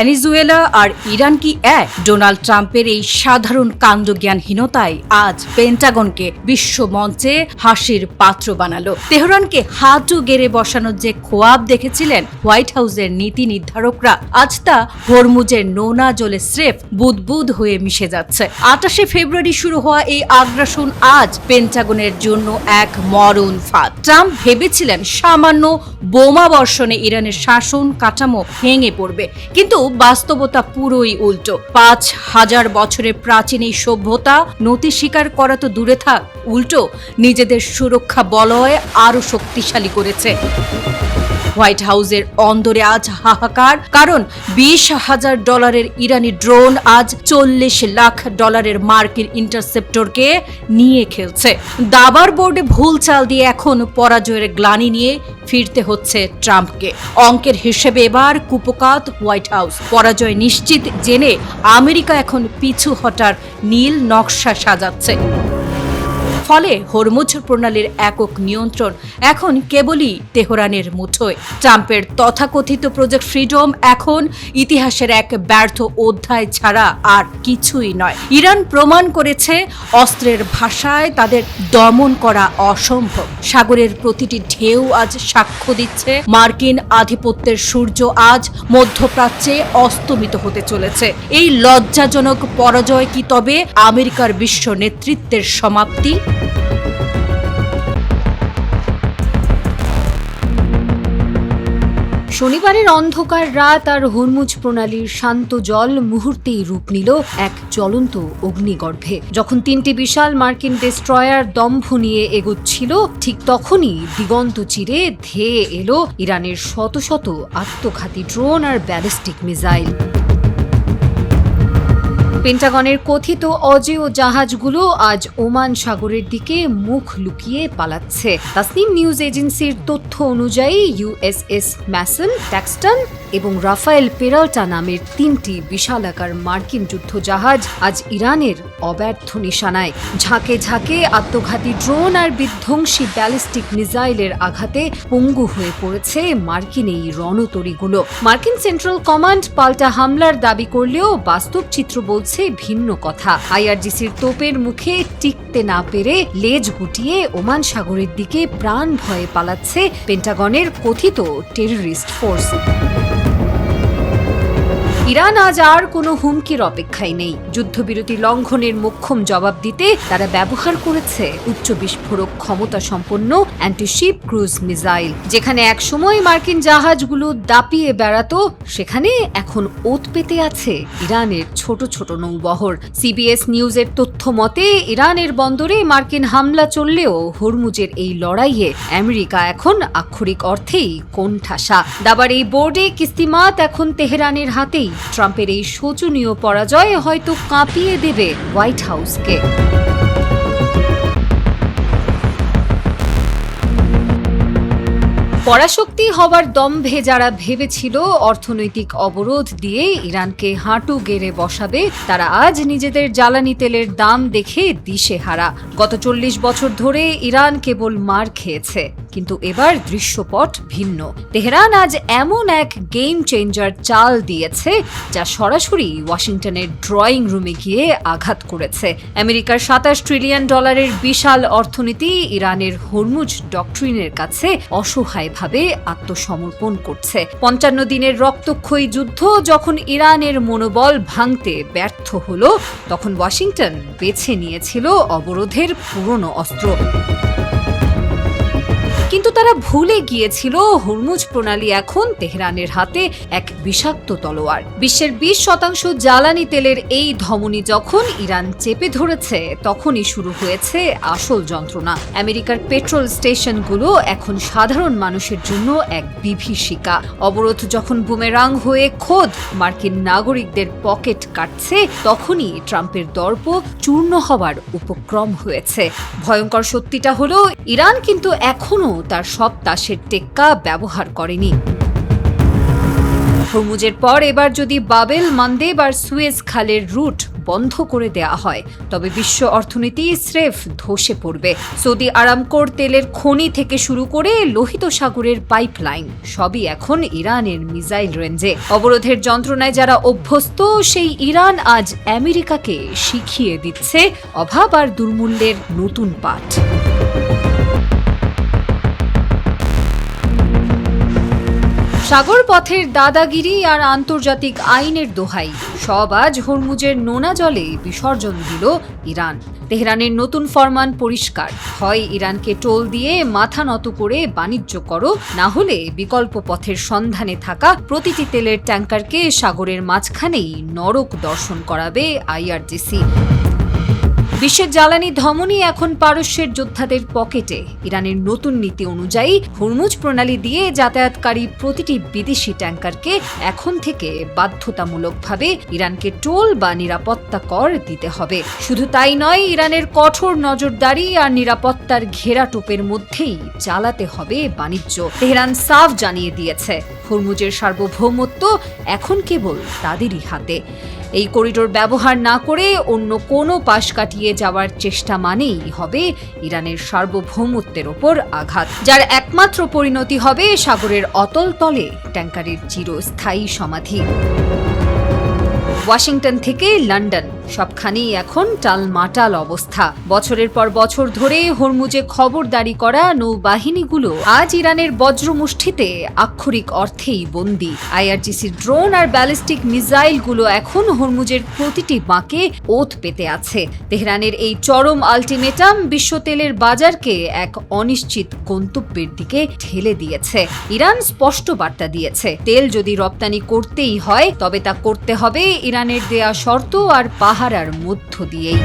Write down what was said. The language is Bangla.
ভেনেজুয়েলা আর ইরান কি এক? ডোনাল্ড ট্রাম্পের এই সাধারণ কাণ্ডজ্ঞানহীনতাই আজ পেন্টাগনকে বিশ্ব মঞ্চে হাসির পাত্র বানালো। তেহরানকে হাঁটু গেড়ে বসানোর যে খোয়াব দেখেছিলেন হোয়াইট হাউসের নীতি নির্ধারকরা, আজ তা হরমুজের নোনা জলে স্রেফ বুদবুদ হয়ে মিশে যাচ্ছে। 28 ফেব্রুয়ারি শুরু হওয়া এই আগ্রাসন আজ পেন্টাগনের জন্য এক মরণ ফাঁদ। ট্রাম্প ভেবেছিলেন সামান্য বোমা বর্ষণে ইরানের শাসন কাঠামো ভেঙে পড়বে, কিন্তু বাস্তবতা পুরোই উল্টো। 5000 বছরের প্রাচীন এই সভ্যতা নতি স্বীকার করা তো দূরে থাক, উল্টো নিজেদের সুরক্ষা বলয় আরো শক্তিশালী করেছে। হোয়াইট হাউসের অন্দরে আজ হাহাকার, কারণ $20,000 ইরানি ড্রোন আজ $40 লাখ মার্কিন ইন্টারসেপ্টরকে নিয়ে খেলছে। দাবার বোর্ডে ভুল চাল দিয়ে এখন পরাজয়ের গ্লানি নিয়ে ফিরতে হচ্ছে ট্রাম্পকে। অঙ্কের হিসেবে এবার কুপোকাত হোয়াইট হাউস। পরাজয় নিশ্চিত জেনে আমেরিকা এখন পিছু হটার নীল নকশা সাজাচ্ছে। ফলে হরমুজ প্রণালীর একক নিয়ন্ত্রণ এখন কেবলই তেহরানের মুঠোয়। ট্রাম্পের তথাকথিত প্রজেক্ট ফ্রিডম এখন ইতিহাসের এক ব্যর্থ অধ্যায় ছাড়া আর কিছুই নয়। ইরান প্রমাণ করেছে অস্ত্রের ভাষায় তাদের দমন করা অসম্ভব। সাগরের প্রতিটি ঢেউ আজ সাক্ষ্য দিচ্ছে মার্কিন আধিপত্যের সূর্য আজ মধ্যপ্রাচ্যে অস্তমিত হতে চলেছে। এই লজ্জাজনক পরাজয় কি তবে আমেরিকার বিশ্ব নেতৃত্বের সমাপ্তি? শনিবারের অন্ধকার রাত আর হরমুজ প্রণালীর শান্ত জল মুহূর্তেই রূপ নিল এক জ্বলন্ত অগ্নিগর্ভে। যখন 3টি বিশাল মার্কিন ডেস্ট্রয়ার দম্ভ নিয়ে এগোচ্ছিল, ঠিক তখনই দিগন্ত চিরে ধেয়ে এলো ইরানের শত শত আত্মঘাতী ড্রোন আর ব্যালিস্টিক মিসাইল। পেন্টাগনের কথিত অজেয় জাহাজগুলো আজ ওমান সাগরের দিকে মুখ লুকিয়ে পালাচ্ছে। তাসনিম নিউজ এজেন্সির তথ্য অনুযায়ী USS ম্যাসন, ট্যাক্সটন এবং রাফায়েল পেরাল্টা নামের 3টি বিশালাকার মার্কিন যুদ্ধ জাহাজ আজ ইরানের অব্যর্থ নিশানায়। ঝাঁকে ঝাঁকে আত্মঘাতী ড্রোন আর বিধ্বংসী ব্যালিস্টিক মিসাইলের আঘাতে পঙ্গু হয়ে পড়েছে মার্কিন এই রণতরীগুলো। মার্কিন সেন্ট্রাল কমান্ড পাল্টা হামলার দাবি করলেও বাস্তব চিত্র বলছে ভিন্ন কথা। IRGCর তোপের মুখে টিকতে না পেরে লেজ গুটিয়ে ওমান সাগরের দিকে প্রাণ ভয়ে পালাচ্ছে পেন্টাগনের কথিত টেররিস্ট ফোর্স। ইরান আজ আর কোনো হুমকির অপেক্ষায় নেই। যুদ্ধবিরতি লঙ্ঘনের মোক্ষম জবাব দিতে তারা ব্যবহার করেছে উচ্চ বিস্ফোরক ক্ষমতা সম্পন্ন অ্যান্টিশিপ ক্রুজ মিসাইল। যেখানে একসময় মার্কিন জাহাজগুলো দাপিয়ে বেড়াতো, সেখানে এখন ওত পেতে আছে ইরানের ছোট ছোট নৌবহর। CBS নিউজের তথ্য মতে ইরানের বন্দরে মার্কিন হামলা চললেও হরমুজের এই লড়াইয়ে আমেরিকা এখন আক্ষরিক অর্থেই কোণঠাসা। দাবার এই বোর্ডে কিস্তিমাত এখন তেহরানের হাতেই। ট্রাম্পের এই শোচনীয় পরাজয় হয়তো কাঁপিয়ে দেবে হোয়াইট হাউসকে। পরাশক্তি হবার দম্ভে যারা ভেবেছিল অর্থনৈতিক অবরোধ দিয়ে ইরানকে হাঁটু গেড়ে বসাবে, তারা আজ নিজেদের জ্বালানি তেলের দাম দেখে দিশেহারা। গত 40 বছর ধরে ইরান কেবল মার খেয়েছে, কিন্তু এবার দৃশ্যপট ভিন্ন। তেহরান আজ এমন এক গেম চেঞ্জার চাল দিয়েছে যা সরাসরি ওয়াশিংটনের ড্রয়িং রুমে গিয়ে আঘাত করেছে। আমেরিকার $27 ট্রিলিয়ন বিশাল অর্থনীতি ইরানের হরমুজ ডক্ট্রিনের কাছে অসহায়ভাবে আত্মসমর্পণ করছে। 55 দিনের রক্তক্ষয়ী যুদ্ধ যখন ইরানের মনোবল ভাঙতে ব্যর্থ হলো, তখন ওয়াশিংটন বেছে নিয়েছিল অবরোধের পুরনো অস্ত্র। কিন্তু তারা ভুলে গিয়েছিল হরমুজ প্রণালী এখন তেহরানের হাতে এক বিষাক্ত তলোয়ার। বিশ্বের 20% জ্বালানি তেলের এই ধমনী যখন ইরান চেপে ধরেছে, তখনই শুরু হয়েছে আসল যন্ত্রণা। আমেরিকার পেট্রোল স্টেশনগুলো এখন সাধারণ মানুষের জন্য এক বিভীষিকা। অবরোধ যখন বুমেরাং হয়ে খোদ মার্কিন নাগরিকদের পকেট কাটছে, তখনই ট্রাম্পের দর্প চূর্ণ হবার উপক্রম হয়েছে। ভয়ঙ্কর সত্যিটা হলো, ইরান কিন্তু এখনো তার সব তাসের টেক্কা ব্যবহার করেনি। হরমুজের পর এবার যদি বাবেল, মান্দেব আর সুয়েজ খালের রুট বন্ধ করে দেয়া হয়, তবে বিশ্ব অর্থনীতি স্রেফ ধসে পড়বে। সৌদি আরামকোর তেলের খনি থেকে শুরু করে লোহিত সাগরের পাইপলাইন সবই এখন ইরানের মিসাইল রেঞ্জে। অবরোধের যন্ত্রণায় যারা অভ্যস্ত, সেই ইরান আজ আমেরিকাকে শিখিয়ে দিচ্ছে অভাব আর দুর্মূল্যের নতুন পাঠ। সাগর পথের দাদাগিরি আর আন্তর্জাতিক আইনের দোহাই সব আজ হরমুজের নোনা জলে বিসর্জন দিল ইরান। তেহরানের নতুন ফরমান পরিষ্কার, হয় ইরানকে টোল দিয়ে মাথা নত করে বাণিজ্য করো, না হলে বিকল্প পথের সন্ধানে থাকা প্রতিটি তেলের ট্যাঙ্কারকে সাগরের মাঝখানেই নরক দর্শন করাবে আইআরজিসি। বিশ্বের জ্বালানি ধমনী এখন পারস্যের যোদ্ধাদের পকেটে। ইরানের নতুন নীতি অনুযায়ী হরমুজ প্রণালী দিয়ে যাতায়াতকারী প্রতিটি বিদেশি ট্যাঙ্কারকে এখন থেকে বাধ্যতামূলকভাবে ইরানকে টোল বা নিরাপত্তা কর দিতে হবে। শুধু তাই নয়, ইরানের কঠোর নজরদারি আর নিরাপত্তার ঘেরাটোপের মধ্যেই চালাতে হবে বাণিজ্য। তেহরান সাফ জানিয়ে দিয়েছে, হরমুজের সার্বভৌমত্ব এখন কেবল তাদেরই হাতে। এই করিডোর ব্যবহার না করে অন্য কোনো পাশ কাটিয়ে যাওয়ার চেষ্টা মানেই হবে ইরানের সার্বভৌমত্বের ওপর আঘাত, যার একমাত্র পরিণতি হবে সাগরের অতল তলে ট্যাঙ্কারের চিরস্থায়ী সমাধি। ওয়াশিংটন থেকে লন্ডন সবখানেই এখন টালমাটাল অবস্থা। বছরের পর বছর ধরে হরমুজে খবরদারি করা নৌবাহিনীগুলো আজ ইরানের বজ্রমুষ্টিতে আক্ষরিক অর্থেই বন্দী। আইআরজিসির ড্রোন আর ব্যালিস্টিক মিসাইলগুলো এখন হরমুজের প্রতিটি বাঁকে ওত পেতে আছে। তেহরানের এই চরম আলটিমেটাম বিশ্ব তেলের বাজারকে এক অনিশ্চিত গন্তব্যের দিকে ঠেলে দিয়েছে। ইরান স্পষ্ট বার্তা দিয়েছে, তেল যদি রপ্তানি করতেই হয় তবে তা করতে হবে ইরানের দেয়া শর্ত আর পাহারার মধ্য দিয়েই।